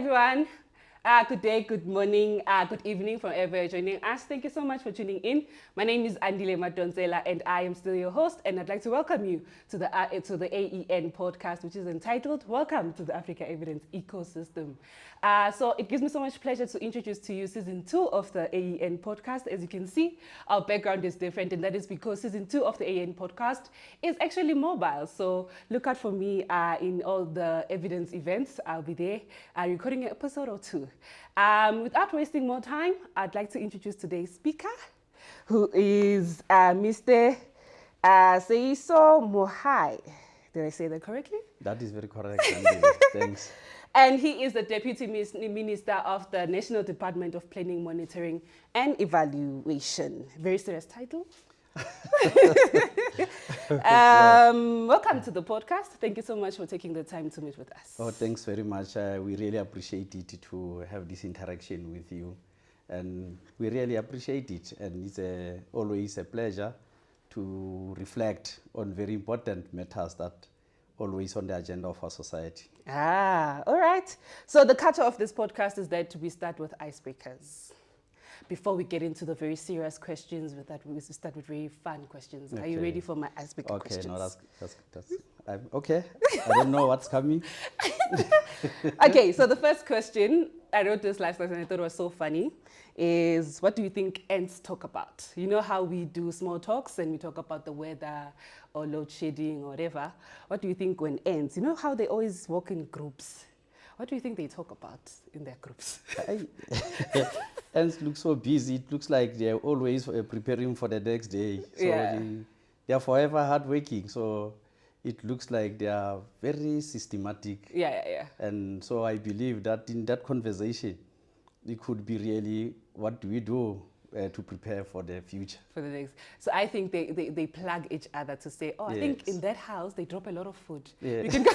everyone. Good day, good morning, good evening from wherever you're joining us. Thank you so much for tuning in. My name is Andile Madonsela and I am still your host, and I'd like to welcome you to the AEN podcast, which is entitled Welcome to the Africa Evidence Ecosystem. So it gives me so much pleasure to introduce to you season 2 of the AEN podcast. As you can see, our background is different, and that is because season 2 of the AEN podcast is actually mobile. So look out for me in all the evidence events. I'll be there recording an episode or two. Without wasting more time, I'd like to introduce today's speaker, who is Mr. Seiso Mohai. Did I say that correctly? That is very correct, Andy. Thanks. And he is the Deputy Minister of the National Department of Planning, Monitoring and Evaluation. Very serious title. Welcome to the podcast. Thank you so much for taking the time to meet with us. Oh, thanks very much. We really appreciate it to have this interaction with you. And we really appreciate it. And it's always a pleasure to reflect on very important matters that always on the agenda of our society. All right. So the cutter of this podcast is that we start with icebreakers. Before we get into the very serious questions, we start with very fun questions. Okay. Are you ready for my icebreaker questions? Okay, no, that's I'm okay. I don't know what's coming. Okay, so the first question, I wrote this last night and I thought it was so funny, is what do you think ants talk about? You know how we do small talks and we talk about the weather or load shedding or whatever. What do you think when ants, you know how they always walk in groups? What do you think they talk about in their groups? Ants look so busy. It looks like they're always preparing for the next day. So they're forever hardworking. So it looks like they are very systematic. Yeah. And so I believe that in that conversation, it could be really, what do we do to prepare for the future? For the next. So I think they plug each other to say, oh, I think in that house, they drop a lot of food. Yeah. We can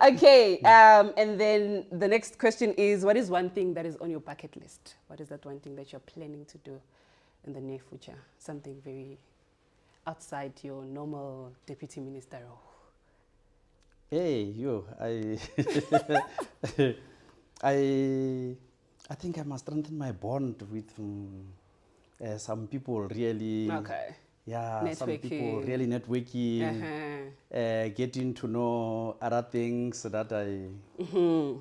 Okay, and then the next question is, what is one thing that is on your bucket list? What is that one thing that you're planning to do in the near future? Something very outside your normal deputy minister role. Hey, I think I must strengthen my bond with some people really. Okay. Yeah, networking. Some people really networking, getting to know other things that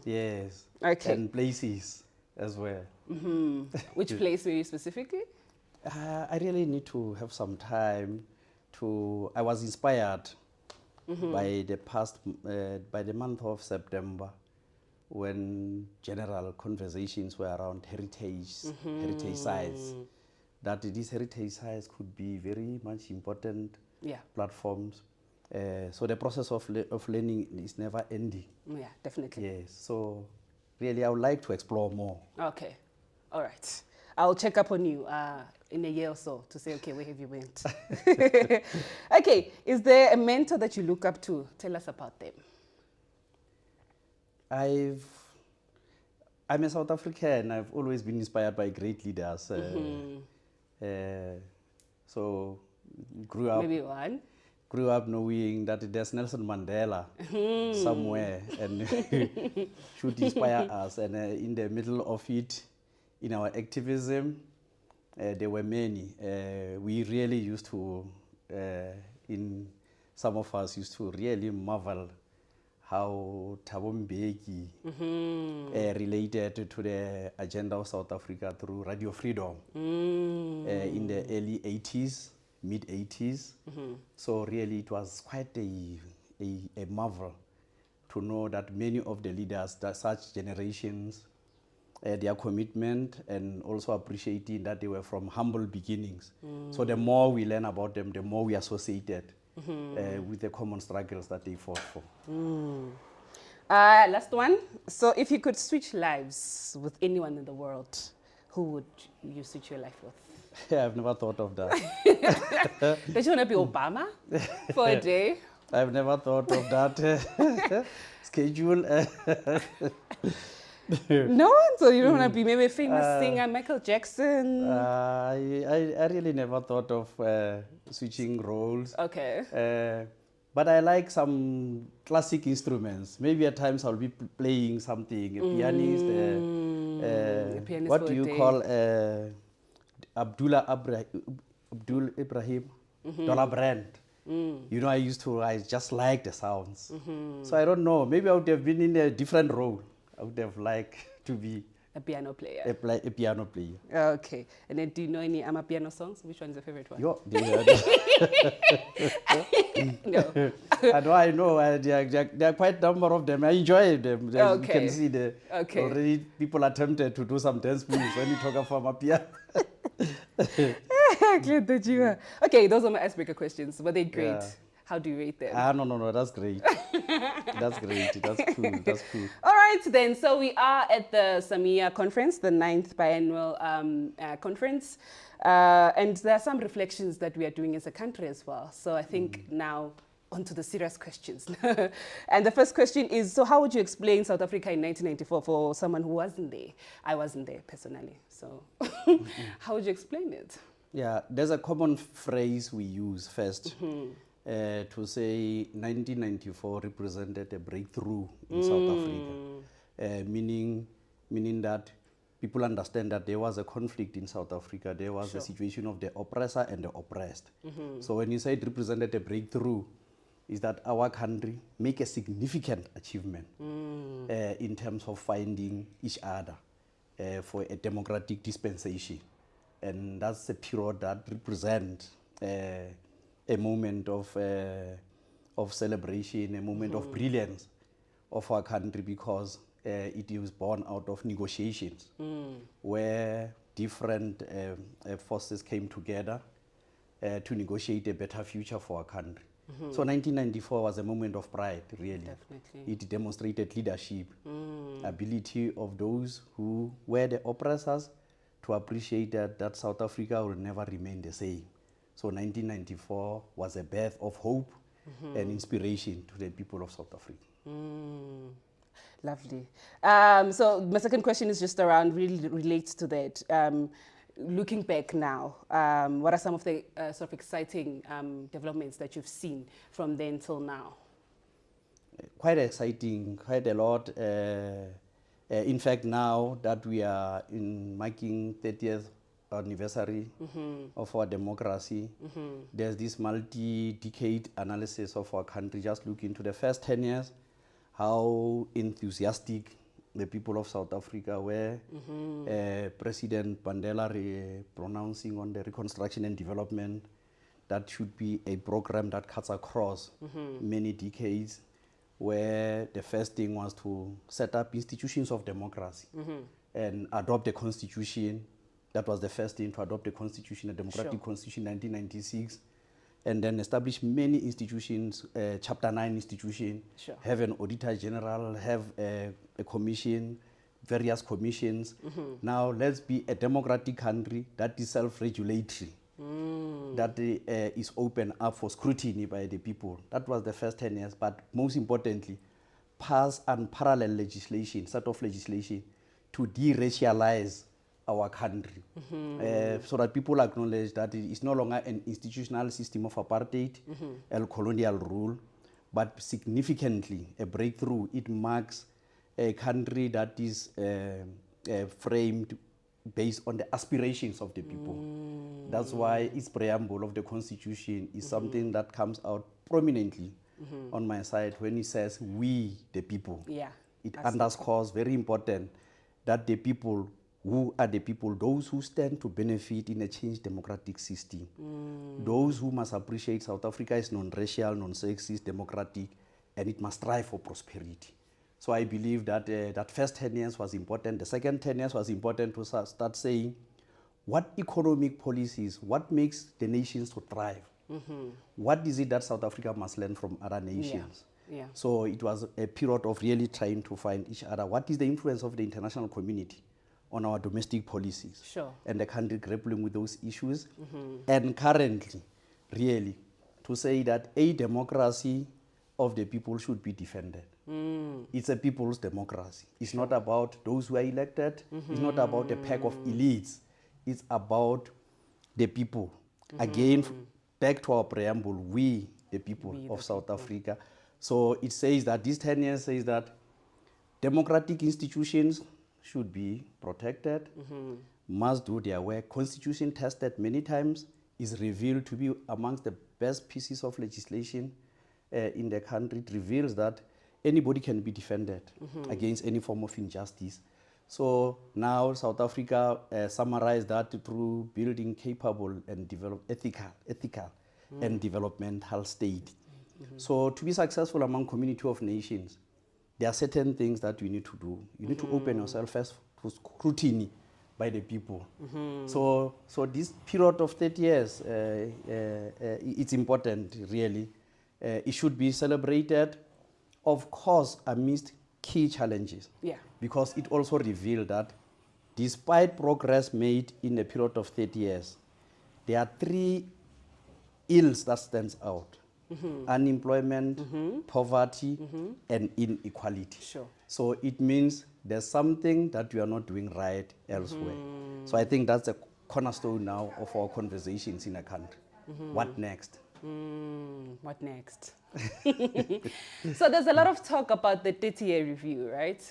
yes, okay, and places as well. Which place very specifically? I really need to have some time I was inspired by the month of September, when general conversations were around heritage sites, that these heritage sites could be very much important platforms. So the process of learning is never ending. Yeah, definitely. Yes, so really I would like to explore more. Okay, all right. I'll check up on you in a year or so to say, okay, where have you went? Okay, is there a mentor that you look up to? Tell us about them. I'm a South African. I've always been inspired by great leaders. So grew up knowing that there's Nelson Mandela somewhere and should inspire us. And in the middle of it, in our activism, there were many. We really used to, some of us used to really marvel how Thabo Mbeki related to the agenda of South Africa through Radio Freedom in the early 80s, mid 80s. So really it was quite a marvel to know that many of the leaders, that such generations, their commitment, and also appreciating that they were from humble beginnings. So the more we learn about them, the more we associated with the common struggles that they fought for. Last one. So if you could switch lives with anyone in the world, who would you switch your life with? Yeah, I've never thought of that. Don't you want to be Obama for a day? I've never thought of that schedule. No, so you don't want to be maybe a famous singer, Michael Jackson? I really never thought of switching roles. Okay. But I like some classic instruments. Maybe at times I'll be playing something, a pianist. A pianist What for do a you day. call Abdul Ibrahim? Dollar Brand. You know, I just like the sounds. So I don't know. Maybe I would have been in a different role. I would have liked to be A piano player. a piano player. Okay. And then do you know any piano songs? Which one is your favorite one? Yo, No. I know. There are quite a number of them. I enjoy them. As you can Okay. see, Okay. already people attempted to do some dance moves when you talk about my piano. Glad that you are. Okay, those are my icebreaker questions. Were they great? Yeah. How do you rate them? No. That's great. That's great. That's cool. That's cool. All right, then. So we are at the Samia conference, the 9th biannual conference. And there are some reflections that we are doing as a country as well. So I think now onto the serious questions. And the first question is, so how would you explain South Africa in 1994 for someone who wasn't there? I wasn't there personally. So how would you explain it? Yeah, there's a common phrase we use first to say 1994 represented a breakthrough in South Africa, meaning that people understand that there was a conflict in South Africa. There was a situation of the oppressor and the oppressed. So when you say it represented a breakthrough, is that our country make a significant achievement in terms of finding each other for a democratic dispensation. And that's a period that represents a moment of celebration, a moment of brilliance of our country, because it was born out of negotiations where different forces came together to negotiate a better future for our country. So 1994 was a moment of pride, really. Definitely. It demonstrated leadership, ability of those who were the oppressors to appreciate that South Africa will never remain the same. So 1994 was a birth of hope and inspiration to the people of South Africa. Lovely. So my second question is just around, really relates to that. Looking back now, what are some of the sort of exciting developments that you've seen from then till now? Quite exciting, quite a lot. In fact, now that we are in marking 30th anniversary of our democracy, there's this multi-decade analysis of our country, just look into the first 10 years, how enthusiastic the people of South Africa were. President Mandela pronouncing on the reconstruction and development, that should be a program that cuts across many decades, where the first thing was to set up institutions of democracy and adopt a constitution. That was the first thing, to adopt a constitution, a democratic constitution in 1996. And then establish many institutions, Chapter 9 institution, have an Auditor General, have a commission, various commissions. Now let's be a democratic country that is self-regulatory, that is open up for scrutiny by the people. That was the first 10 years. But most importantly, pass unparalleled legislation, set of legislation to de-racialize our country, so that people acknowledge that it is no longer an institutional system of apartheid and colonial rule, but significantly a breakthrough. It marks a country that is framed based on the aspirations of the people. That's why its preamble of the Constitution is something that comes out prominently on my side when it says, "We, the people." Yeah. It underscores, very important, that the people, who are the people, those who stand to benefit in a changed democratic system. Those who must appreciate South Africa is non-racial, non-sexist, democratic, and it must strive for prosperity. So I believe that that first 10 years was important. The second 10 years was important to start saying, what economic policies, what makes the nations to thrive? What is it that South Africa must learn from other nations? Yeah. So it was a period of really trying to find each other. What is the influence of the international community on our domestic policies? And the country grappling with those issues. And currently, really, to say that a democracy of the people should be defended. It's a people's democracy. It's not about those who are elected. It's not about a pack of elites. It's about the people. Again, back to our preamble, we the people We, of the South people. Africa. So it says that these 10 years says that democratic institutions should be protected, must do their work. Constitution tested many times, is revealed to be amongst the best pieces of legislation in the country. It reveals that anybody can be defended against any form of injustice. So now South Africa summarized that through building capable and ethical and developmental state. So to be successful among community of nations, there are certain things that you need to do. You need to open yourself first to scrutiny by the people. So this period of 30 years, it's important, really. It should be celebrated, of course, amidst key challenges. Yeah. Because it also revealed that despite progress made in a period of 30 years, there are three ills that stands out. Unemployment, poverty, and inequality. Sure. So it means there's something that we are not doing right elsewhere. So I think that's a cornerstone now of our conversations in a country. What next? What next? So there's a lot of talk about the 30-year review, right?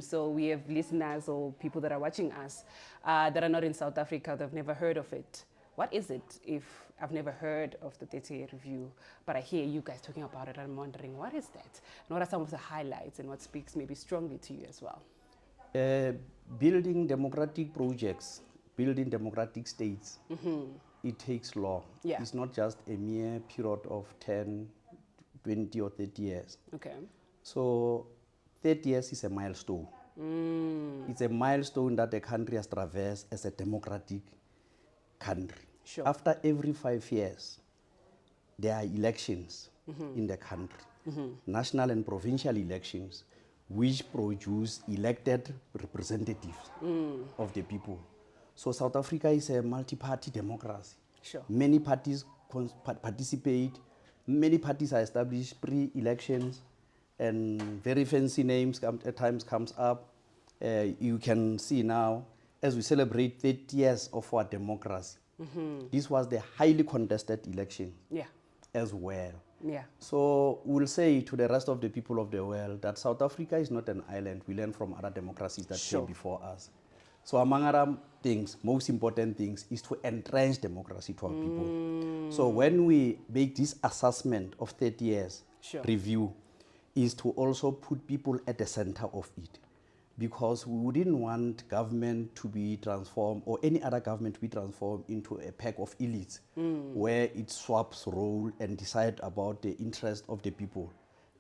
So we have listeners or people that are watching us that are not in South Africa, they've never heard of it. What is it if I've never heard of the 30-year review, but I hear you guys talking about it, I'm wondering, what is that? And what are some of the highlights and what speaks maybe strongly to you as well? Building democratic projects, building democratic states, it takes long. Yeah. It's not just a mere period of 10, 20 or 30 years. Okay. So 30 years is a milestone. It's a milestone that the country has traversed as a democratic country. Sure. After every 5 years, there are elections in the country, national and provincial elections, which produce elected representatives of the people. So South Africa is a multi-party democracy. Sure. Many parties participate, many parties are established pre-elections, and very fancy names at times comes up. You can see now, as we celebrate 30 years of our democracy, this was the highly contested election as well. Yeah. So we'll say to the rest of the people of the world that South Africa is not an island. We learn from other democracies that came before us. So among other things, most important things is to entrench democracy to our people. So when we make this assessment of 30 years review, is to also put people at the center of it. Because we wouldn't want government to be transformed, or any other government to be transformed into a pack of elites, where it swaps role and decide about the interest of the people,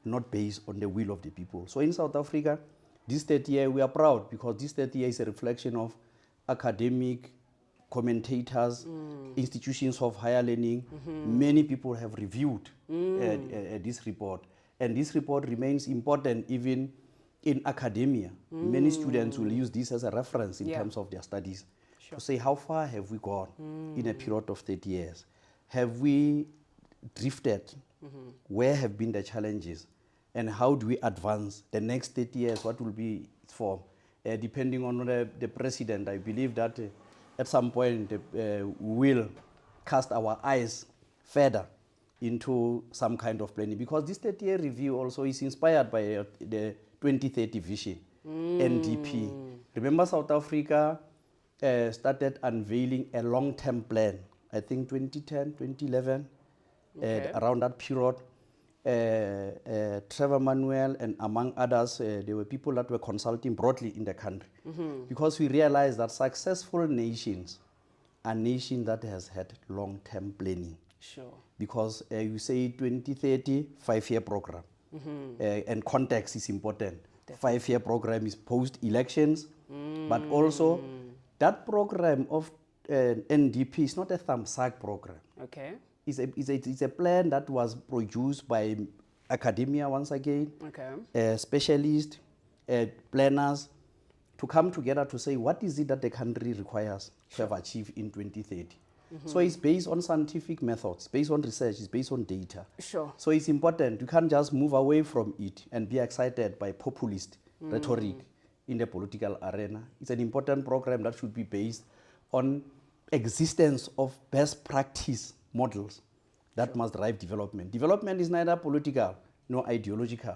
not based on the will of the people. So in South Africa, this 30 year, we are proud because this 30 year is a reflection of academic commentators, institutions of higher learning. Many people have reviewed this report. And this report remains important even in academia. Many students will use this as a reference in terms of their studies to say how far have we gone in a period of 30 years. Have we drifted? Where have been the challenges? And how do we advance the next 30 years? What will be its form? Depending on the president, I believe that at some point we will cast our eyes further into some kind of planning, because this 30-year review also is inspired by the 2030 vision, NDP. Remember, South Africa started unveiling a long-term plan, I think 2010, 2011, around that period. Trevor Manuel and among others, there were people that were consulting broadly in the country, because we realized that successful nations are nations that has had long-term planning. Sure. Because you say 2030, 5-year program, and context is important. 5-year program is post-elections, but also that program of NDP is not a thumbsuck program. Okay. It's a plan that was produced by academia once again, specialists, planners, to come together to say what is it that the country requires to have achieved in 2030. So it's based on scientific methods, based on research, it's based on data. Sure. So it's important. You can't just move away from it and be excited by populist rhetoric in the political arena. It's an important program that should be based on existence of best practice models that must drive development. Development is neither political nor ideological.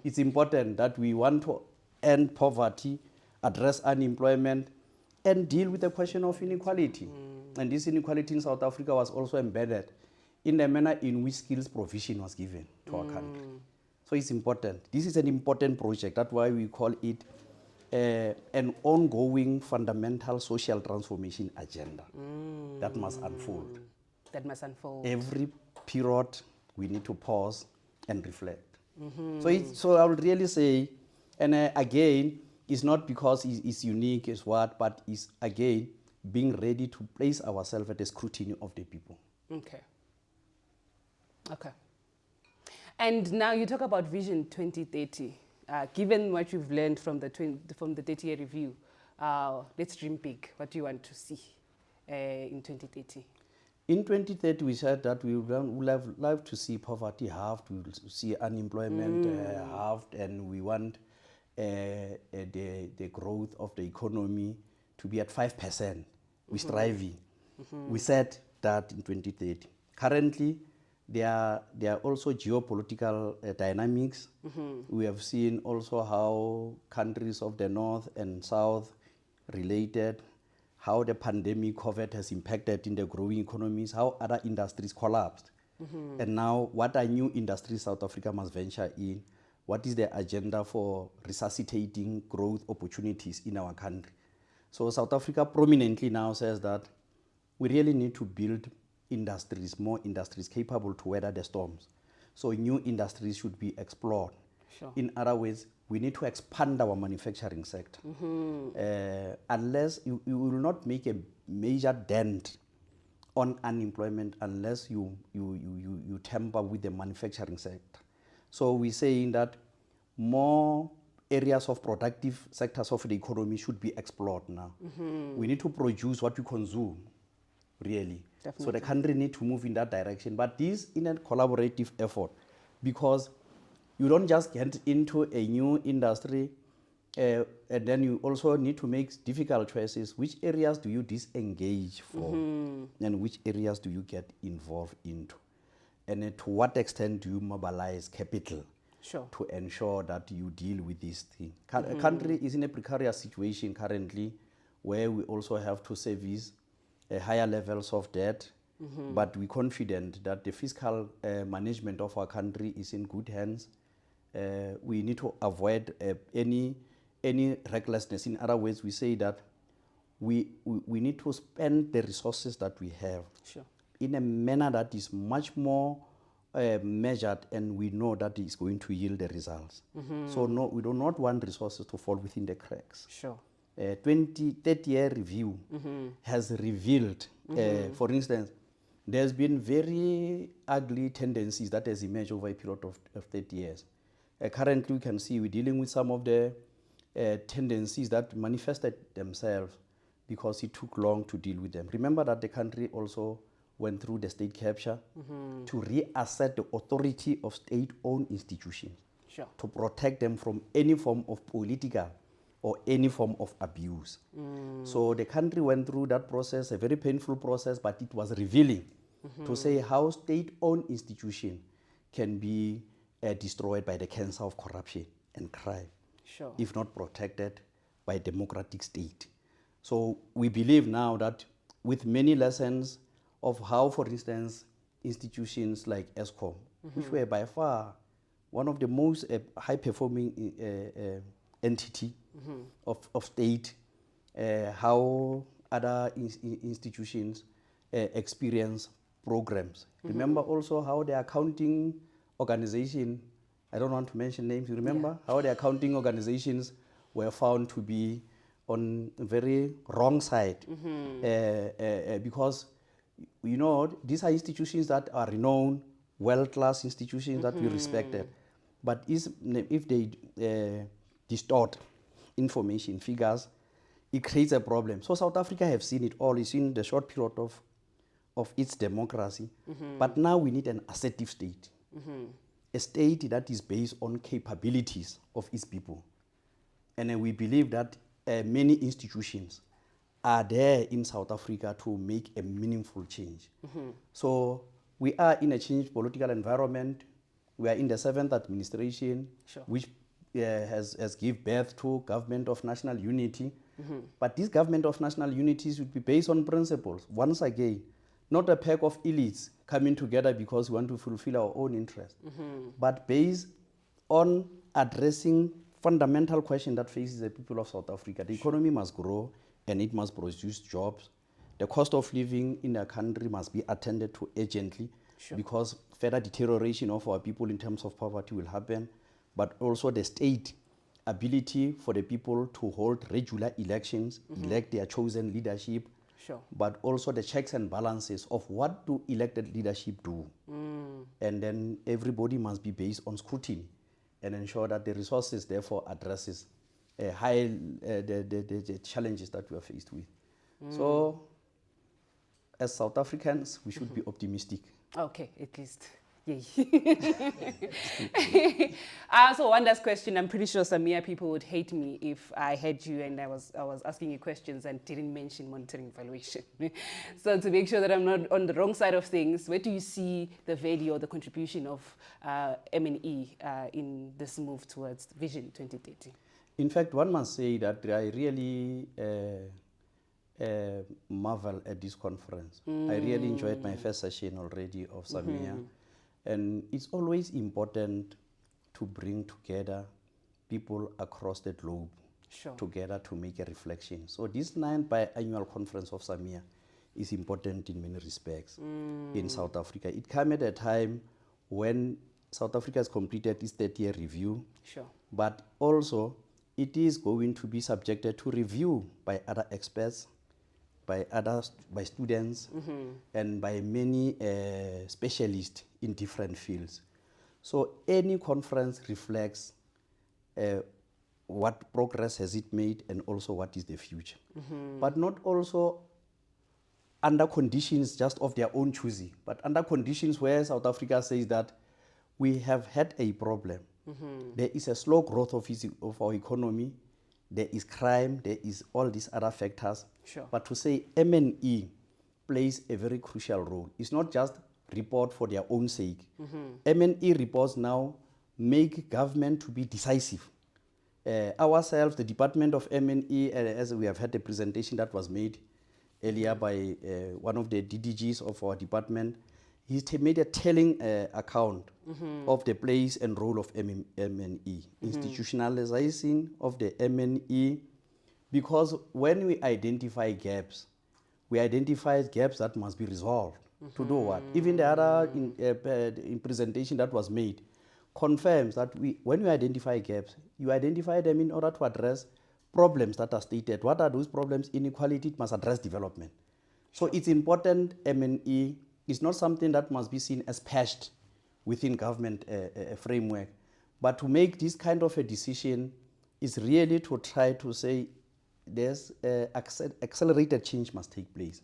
It's important that we want to end poverty, address unemployment, and deal with the question of inequality. And this inequality in South Africa was also embedded in the manner in which skills provision was given to our country. So it's important. This is an important project. That's why we call it an ongoing fundamental social transformation agenda that must unfold. That must unfold. Every period, we need to pause and reflect. So I would really say, and again, it's not because it's unique, it's what, but it's again being ready to place ourselves at the scrutiny of the people. Okay. Okay. And now you talk about Vision 2030. Given what you've learned from the 30-year review, let's dream big. What do you want to see in 2030? In 2030, we said that we would have loved to see poverty halved, we will see unemployment halved, and we want the growth of the economy to be at 5%. We're striving. We said that in 2030. Currently, there are also geopolitical dynamics. We have seen also how countries of the north and south related, how the pandemic COVID has impacted in the growing economies, how other industries collapsed. And now what are new industries South Africa must venture in? What is the agenda for resuscitating growth opportunities in our country? So South Africa prominently now says that we really need to build industries, more industries capable to weather the storms. So new industries should be explored. Sure. In other words, we need to expand our manufacturing sector. Unless you will not make a major dent on unemployment unless you tamper with the manufacturing sector. So we're saying that more areas of productive sectors of the economy should be explored now. We need to produce what we consume, really. Definitely. So the country need to move in that direction. But this in a collaborative effort, because you don't just get into a new industry and then you also need to make difficult choices. Which areas do you disengage from and which areas do you get involved into? And to what extent do you mobilize capital to ensure that you deal with this thing? A country is in a precarious situation currently where we also have to service higher levels of debt, but we're confident that the fiscal management of our country is in good hands. We need to avoid any recklessness. In other words, we say that we need to spend the resources that we have in a manner that is much more measured, and we know that it's going to yield the results. So no, we do not want resources to fall within the cracks. 30-year review has revealed, for instance, there's been very ugly tendencies that has emerged over a period of 30 years. Currently, we can see we're dealing with some of the tendencies that manifested themselves because it took long to deal with them. Remember that the country also went through the state capture to reassert the authority of state-owned institutions to protect them from any form of political or any form of abuse. So the country went through that process, a very painful process, but it was revealing to say how state-owned institutions can be destroyed by the cancer of corruption and crime, if not protected by a democratic state. So we believe now that with many lessons of how, for instance, institutions like ESCOM, which were by far one of the most high-performing entity of state, how other institutions experience programs. Remember also how the accounting organization, I don't want to mention names, you remember how the accounting organizations were found to be on a very wrong side because you know these are institutions that are renowned, world-class institutions that we respected, but if they distort information, figures, it creates a problem. So South Africa have seen it all. It's seen the short period of its democracy, but now we need an assertive state, a state that is based on capabilities of its people. And we believe that many institutions are there in South Africa to make a meaningful change. So we are in a changed political environment. We are in the 7th administration, Sure. which has give birth to government of national unity. But this government of national unity should be based on principles. Once again, not a pack of elites coming together because we want to fulfill our own interests, but based on addressing fundamental question that faces the people of South Africa. The economy must grow and it must produce jobs. The cost of living in a country must be attended to urgently, because further deterioration of our people in terms of poverty will happen, but also the state ability for the people to hold regular elections, elect their chosen leadership, Sure. but also the checks and balances of what do elected leadership do. And then everybody must be based on scrutiny and ensure that the resources therefore addresses the challenges that we are faced with. So as South Africans, we should be optimistic. Okay, at least. Yay. So one last question. I'm pretty sure Samia people would hate me if I had you and I was asking you questions and didn't mention monitoring evaluation. So to make sure that I'm not on the wrong side of things, where do you see the value or the contribution of M&E in this move towards Vision 2030? In fact, one must say that I really marvel at this conference. I really enjoyed my first session already of Samia. And it's always important to bring together people across the globe together to make a reflection. So this 9th biannual conference of Samia is important in many respects in South Africa. It came at a time when South Africa has completed its 30-year review, but also it is going to be subjected to review by other experts, by students, and by many specialists in different fields. So any conference reflects what progress has it made and also what is the future. But not also under conditions just of their own choosing, but under conditions where South Africa says that we have had a problem. There is a slow growth of our economy. There is crime, there is all these other factors. But to say M&E plays a very crucial role. It's not just report for their own sake. M&E reports now make government to be decisive. Ourselves, the Department of M&E, as we have had a presentation that was made earlier by one of the DDGs of our department, he's made a telling account of the place and role of M&E, institutionalization of the M&E, because when we identify gaps that must be resolved. To do what? Even the other in presentation that was made confirms that when you identify gaps, you identify them in order to address problems that are stated. What are those problems? Inequality, it must address development. So it's important. M&E is not something that must be seen as patched within government framework, but to make this kind of a decision is really to try to say there's accelerated change must take place.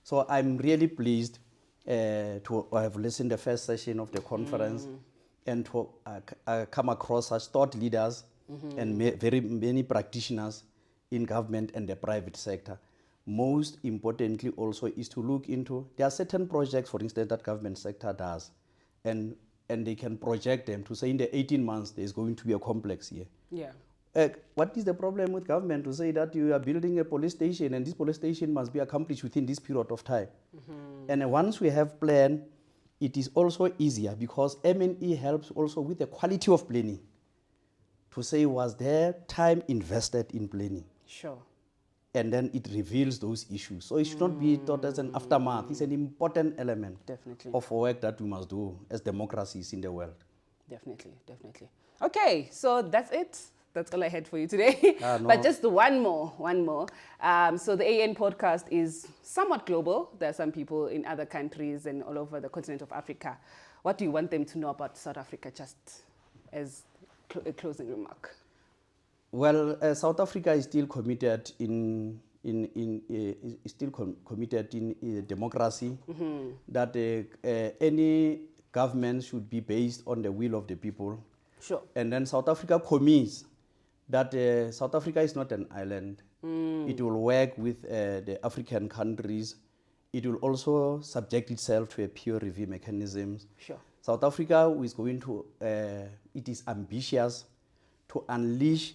So I'm really pleased to have listened to the first session of the conference and to come across such thought leaders and very many practitioners in government and the private sector. Most importantly also is to look into, there are certain projects, for instance, that government sector does, and they can project them to say in the 18 months there's going to be a complex here. What is the problem with government to say that you are building a police station and this police station must be accomplished within this period of time? And once we have plan, it is also easier because M&E helps also with the quality of planning. To say, was there time invested in planning? And then it reveals those issues. So it should not be thought as an aftermath. It's an important element of work that we must do as democracies in the world. Definitely. Okay, so that's it. That's all I had for you today. No. But just one more. So the AN podcast is somewhat global. There are some people in other countries and all over the continent of Africa. What do you want them to know about South Africa, just as a closing remark? Well, South Africa is still committed in democracy. That any government should be based on the will of the people. And then South Africa commits that South Africa is not an island. It will work with the African countries It will also subject itself to a peer review mechanism. Sure. South Africa is going to, it is ambitious to unleash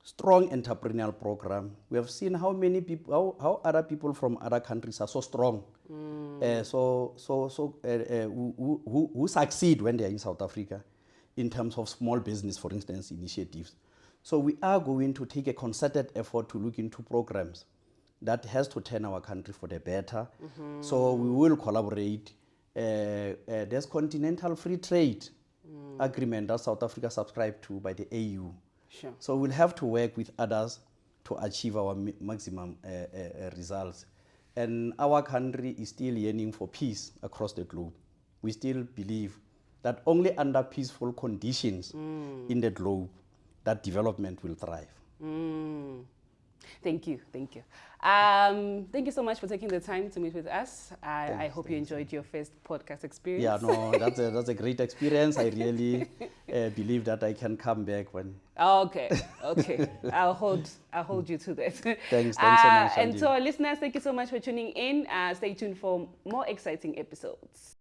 strong entrepreneurial program. We have seen how many people, how other people from other countries are so strong, who succeed when they are in South Africa in terms of small business, for instance, initiatives. So we are going to take a concerted effort to look into programs that has to turn our country for the better. So we will collaborate. There's continental free trade agreement that South Africa subscribed to by the AU. Sure. So we'll have to work with others to achieve our maximum results. And our country is still yearning for peace across the globe. We still believe that only under peaceful conditions in the globe that development will thrive. Thank you. Thank you. Thank you so much for taking the time to meet with us. I hope you enjoyed your first podcast experience. Yeah, no, that's a great experience. I really believe that I can come back when. Okay. I'll hold you to that. Thanks so much, And Andy. to our listeners, thank you so much for tuning in. Stay tuned for more exciting episodes.